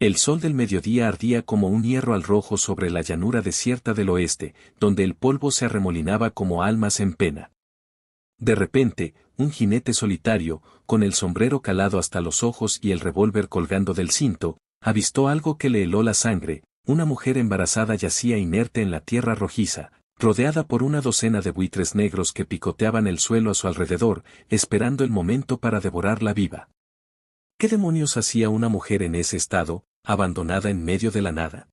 El sol del mediodía ardía como un hierro al rojo sobre la llanura desierta del oeste, donde el polvo se arremolinaba como almas en pena. De repente, un jinete solitario, con el sombrero calado hasta los ojos y el revólver colgando del cinto, avistó algo que le heló la sangre. Una mujer embarazada yacía inerte en la tierra rojiza, rodeada por una docena de buitres negros que picoteaban el suelo a su alrededor, esperando el momento para devorarla viva. ¿Qué demonios hacía una mujer en ese estado, abandonada en medio de la nada?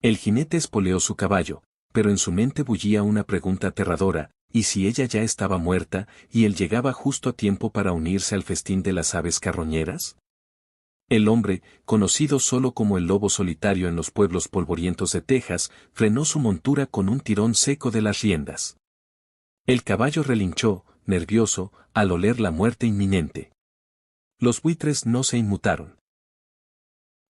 El jinete espoleó su caballo, pero en su mente bullía una pregunta aterradora: ¿y si ella ya estaba muerta, y él llegaba justo a tiempo para unirse al festín de las aves carroñeras? El hombre, conocido solo como el lobo solitario en los pueblos polvorientos de Texas, frenó su montura con un tirón seco de las riendas. El caballo relinchó, nervioso, al oler la muerte inminente. Los buitres no se inmutaron.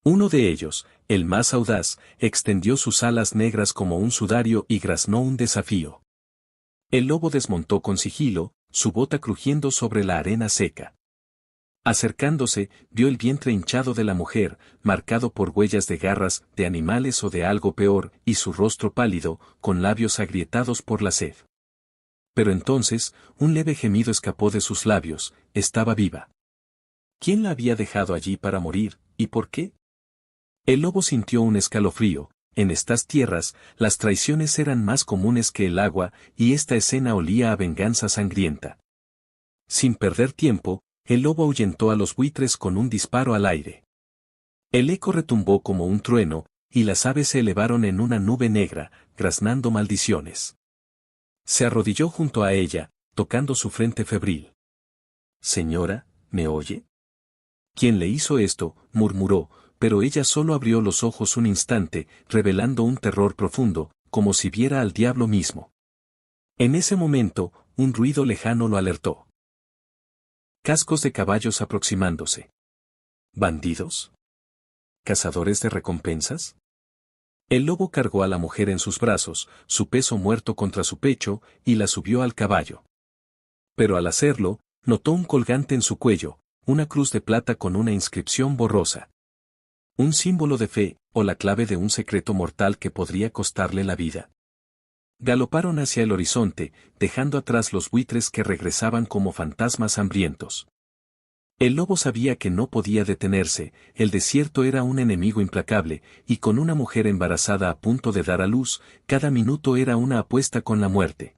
Uno de ellos, el más audaz, extendió sus alas negras como un sudario y graznó un desafío. El lobo desmontó con sigilo, su bota crujiendo sobre la arena seca. Acercándose, vio el vientre hinchado de la mujer, marcado por huellas de garras, de animales o de algo peor, y su rostro pálido, con labios agrietados por la sed. Pero entonces, un leve gemido escapó de sus labios: estaba viva. ¿Quién la había dejado allí para morir, y por qué? El lobo sintió un escalofrío. En estas tierras, las traiciones eran más comunes que el agua, y esta escena olía a venganza sangrienta. Sin perder tiempo, el lobo ahuyentó a los buitres con un disparo al aire. El eco retumbó como un trueno, y las aves se elevaron en una nube negra, graznando maldiciones. Se arrodilló junto a ella, tocando su frente febril. «Señora, ¿me oye?» «¿Quién le hizo esto?», murmuró, pero ella solo abrió los ojos un instante, revelando un terror profundo, como si viera al diablo mismo. En ese momento, un ruido lejano lo alertó. Cascos de caballos aproximándose. ¿Bandidos? ¿Cazadores de recompensas? El lobo cargó a la mujer en sus brazos, su peso muerto contra su pecho, y la subió al caballo. Pero al hacerlo, notó un colgante en su cuello, una cruz de plata con una inscripción borrosa. Un símbolo de fe, o la clave de un secreto mortal que podría costarle la vida. Galoparon hacia el horizonte, dejando atrás los buitres que regresaban como fantasmas hambrientos. El lobo sabía que no podía detenerse, el desierto era un enemigo implacable, y con una mujer embarazada a punto de dar a luz, cada minuto era una apuesta con la muerte.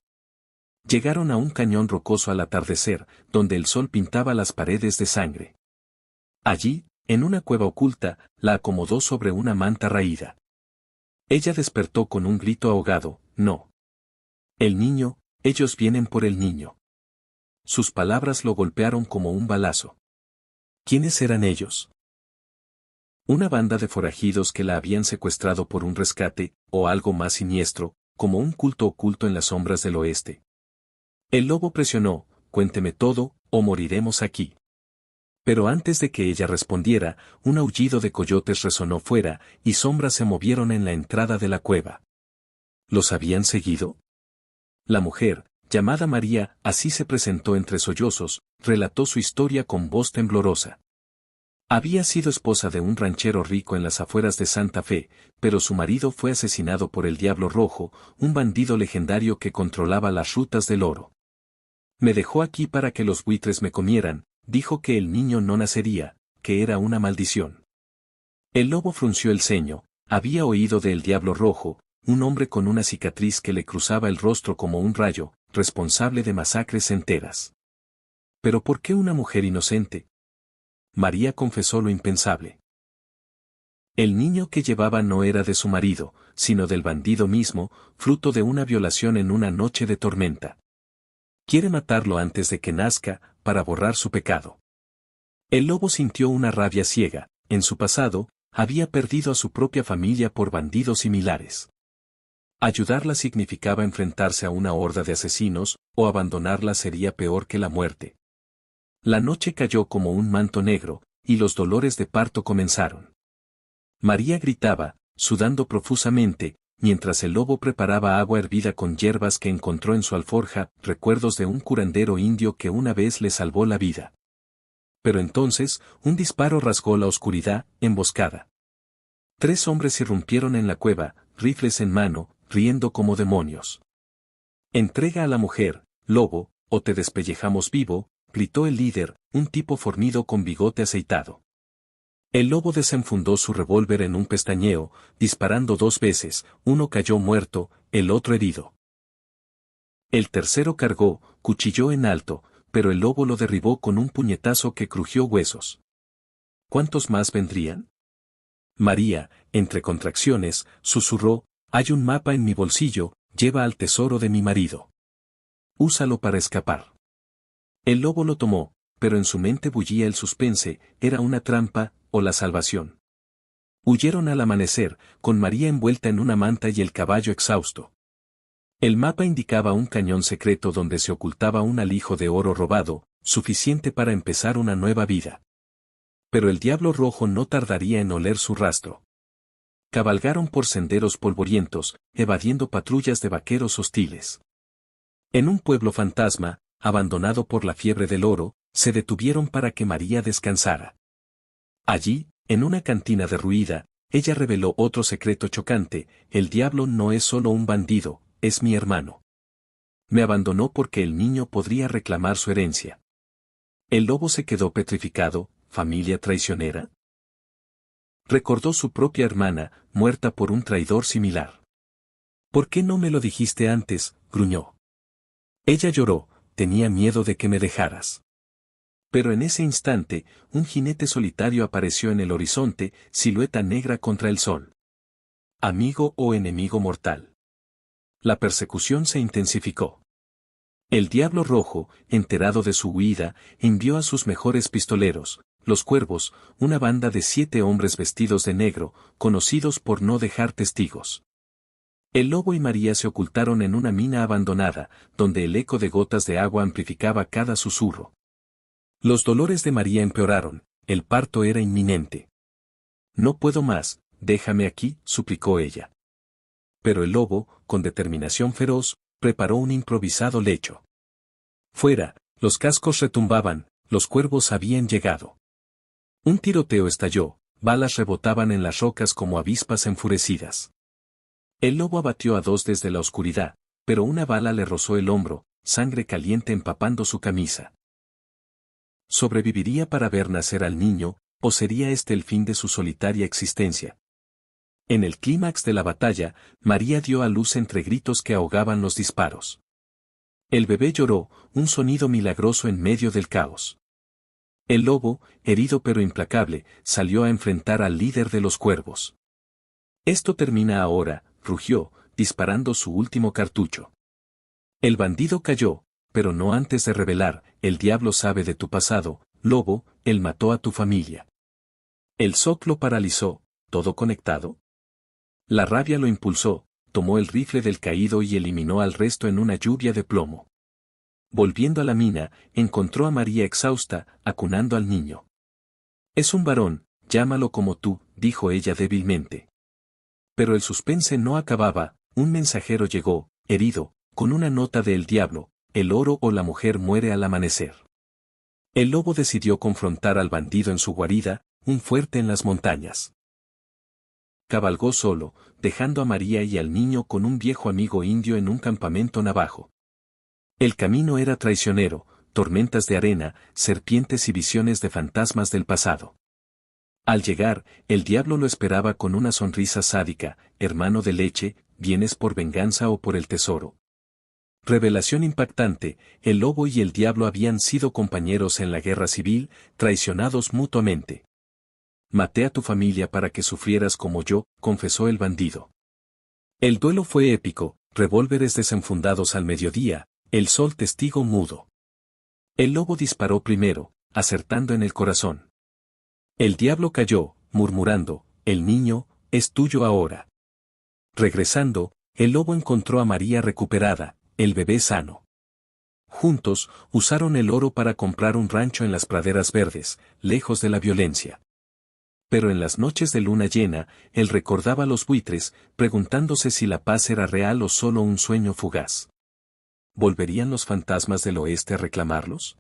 Llegaron a un cañón rocoso al atardecer, donde el sol pintaba las paredes de sangre. Allí, en una cueva oculta, la acomodó sobre una manta raída. Ella despertó con un grito ahogado: «No. El niño, ellos vienen por el niño». Sus palabras lo golpearon como un balazo. ¿Quiénes eran ellos? Una banda de forajidos que la habían secuestrado por un rescate, o algo más siniestro, como un culto oculto en las sombras del oeste. El lobo presionó: «Cuénteme todo, o moriremos aquí». Pero antes de que ella respondiera, un aullido de coyotes resonó fuera, y sombras se movieron en la entrada de la cueva. ¿Los habían seguido? La mujer, llamada María, así se presentó entre sollozos, relató su historia con voz temblorosa. Había sido esposa de un ranchero rico en las afueras de Santa Fe, pero su marido fue asesinado por el Diablo Rojo, un bandido legendario que controlaba las rutas del oro. Me dejó aquí para que los buitres me comieran, dijo que el niño no nacería, que era una maldición. El lobo frunció el ceño, había oído del Diablo Rojo, un hombre con una cicatriz que le cruzaba el rostro como un rayo, responsable de masacres enteras. ¿Pero por qué una mujer inocente? María confesó lo impensable. El niño que llevaba no era de su marido, sino del bandido mismo, fruto de una violación en una noche de tormenta. Quiere matarlo antes de que nazca, para borrar su pecado. El lobo sintió una rabia ciega. En su pasado, había perdido a su propia familia por bandidos similares. Ayudarla significaba enfrentarse a una horda de asesinos, o abandonarla sería peor que la muerte. La noche cayó como un manto negro, y los dolores de parto comenzaron. María gritaba, sudando profusamente, mientras el lobo preparaba agua hervida con hierbas que encontró en su alforja, recuerdos de un curandero indio que una vez le salvó la vida. Pero entonces, un disparo rasgó la oscuridad, emboscada. 3 hombres irrumpieron en la cueva, rifles en mano, riendo como demonios. «Entrega a la mujer, lobo, o te despellejamos vivo», gritó el líder, un tipo fornido con bigote aceitado. El lobo desenfundó su revólver en un pestañeo, disparando 2 veces, uno cayó muerto, el otro herido. El tercero cargó, cuchilló en alto, pero el lobo lo derribó con un puñetazo que crujió huesos. ¿Cuántos más vendrían? María, entre contracciones, susurró: «Hay un mapa en mi bolsillo, lleva al tesoro de mi marido. Úsalo para escapar». El lobo lo tomó, pero en su mente bullía el suspense: era una trampa, o la salvación. Huyeron al amanecer, con María envuelta en una manta y el caballo exhausto. El mapa indicaba un cañón secreto donde se ocultaba un alijo de oro robado, suficiente para empezar una nueva vida. Pero el diablo rojo no tardaría en oler su rastro. Cabalgaron por senderos polvorientos, evadiendo patrullas de vaqueros hostiles. En un pueblo fantasma, abandonado por la fiebre del oro, se detuvieron para que María descansara. Allí, en una cantina derruida, ella reveló otro secreto chocante: el diablo no es solo un bandido, es mi hermano. Me abandonó porque el niño podría reclamar su herencia. El lobo se quedó petrificado. ¿Familia traicionera? Recordó su propia hermana, muerta por un traidor similar. «¿Por qué no me lo dijiste antes?», gruñó. Ella lloró: «Tenía miedo de que me dejaras». Pero en ese instante, un jinete solitario apareció en el horizonte, silueta negra contra el sol. ¿Amigo o enemigo mortal? La persecución se intensificó. El Diablo Rojo, enterado de su huida, envió a sus mejores pistoleros, los Cuervos, una banda de 7 hombres vestidos de negro, conocidos por no dejar testigos. El lobo y María se ocultaron en una mina abandonada, donde el eco de gotas de agua amplificaba cada susurro. Los dolores de María empeoraron, el parto era inminente. «No puedo más, déjame aquí», suplicó ella. Pero el lobo, con determinación feroz, preparó un improvisado lecho. Fuera, los cascos retumbaban, los cuervos habían llegado. Un tiroteo estalló, balas rebotaban en las rocas como avispas enfurecidas. El lobo abatió a 2 desde la oscuridad, pero una bala le rozó el hombro, sangre caliente empapando su camisa. ¿Sobreviviría para ver nacer al niño, o sería este el fin de su solitaria existencia? En el clímax de la batalla, María dio a luz entre gritos que ahogaban los disparos. El bebé lloró, un sonido milagroso en medio del caos. El lobo, herido pero implacable, salió a enfrentar al líder de los cuervos. «Esto termina ahora», rugió, disparando su último cartucho. El bandido cayó, pero no antes de revelar: «El diablo sabe de tu pasado, lobo, él mató a tu familia». El shock lo paralizó, ¿todo conectado? La rabia lo impulsó, tomó el rifle del caído y eliminó al resto en una lluvia de plomo. Volviendo a la mina, encontró a María exhausta, acunando al niño. «Es un varón, llámalo como tú», dijo ella débilmente. Pero el suspense no acababa. Un mensajero llegó, herido, con una nota de El Diablo: «El oro o la mujer muere al amanecer». El lobo decidió confrontar al bandido en su guarida, un fuerte en las montañas. Cabalgó solo, dejando a María y al niño con un viejo amigo indio en un campamento navajo. El camino era traicionero, tormentas de arena, serpientes y visiones de fantasmas del pasado. Al llegar, el diablo lo esperaba con una sonrisa sádica: «Hermano de leche, ¿vienes por venganza o por el tesoro?». Revelación impactante: el lobo y el diablo habían sido compañeros en la guerra civil, traicionados mutuamente. «Maté a tu familia para que sufrieras como yo», confesó el bandido. El duelo fue épico, revólveres desenfundados al mediodía, el sol testigo mudo. El lobo disparó primero, acertando en el corazón. El diablo cayó, murmurando: «El niño es tuyo ahora». Regresando, el lobo encontró a María recuperada, el bebé sano. Juntos, usaron el oro para comprar un rancho en las praderas verdes, lejos de la violencia. Pero en las noches de luna llena, él recordaba los buitres, preguntándose si la paz era real o solo un sueño fugaz. ¿Volverían los fantasmas del oeste a reclamarlos?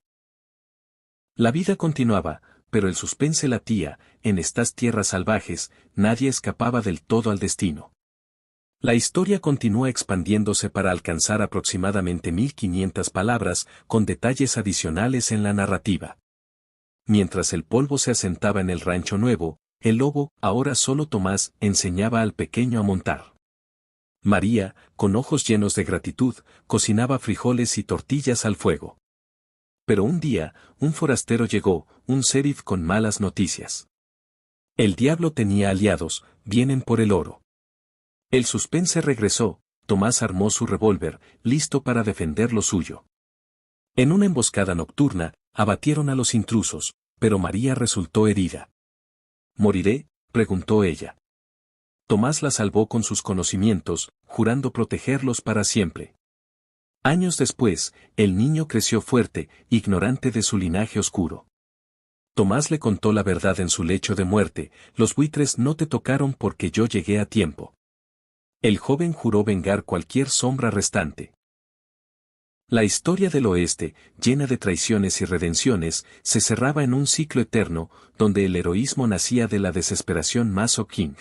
La vida continuaba, pero el suspense latía, en estas tierras salvajes, nadie escapaba del todo al destino. La historia continúa expandiéndose para alcanzar aproximadamente 1500 palabras, con detalles adicionales en la narrativa. Mientras el polvo se asentaba en el rancho nuevo, el lobo, ahora solo Tomás, enseñaba al pequeño a montar. María, con ojos llenos de gratitud, cocinaba frijoles y tortillas al fuego. Pero un día, un forastero llegó, un sheriff con malas noticias. El diablo tenía aliados, vienen por el oro. El suspense regresó, Tomás armó su revólver, listo para defender lo suyo. En una emboscada nocturna, abatieron a los intrusos, pero María resultó herida. ¿Moriré?, preguntó ella. Tomás la salvó con sus conocimientos, jurando protegerlos para siempre. Años después, el niño creció fuerte, ignorante de su linaje oscuro. Tomás le contó la verdad en su lecho de muerte: los buitres no te tocaron porque yo llegué a tiempo. El joven juró vengar cualquier sombra restante. La historia del oeste, llena de traiciones y redenciones, se cerraba en un ciclo eterno, donde el heroísmo nacía de la desesperación más o King.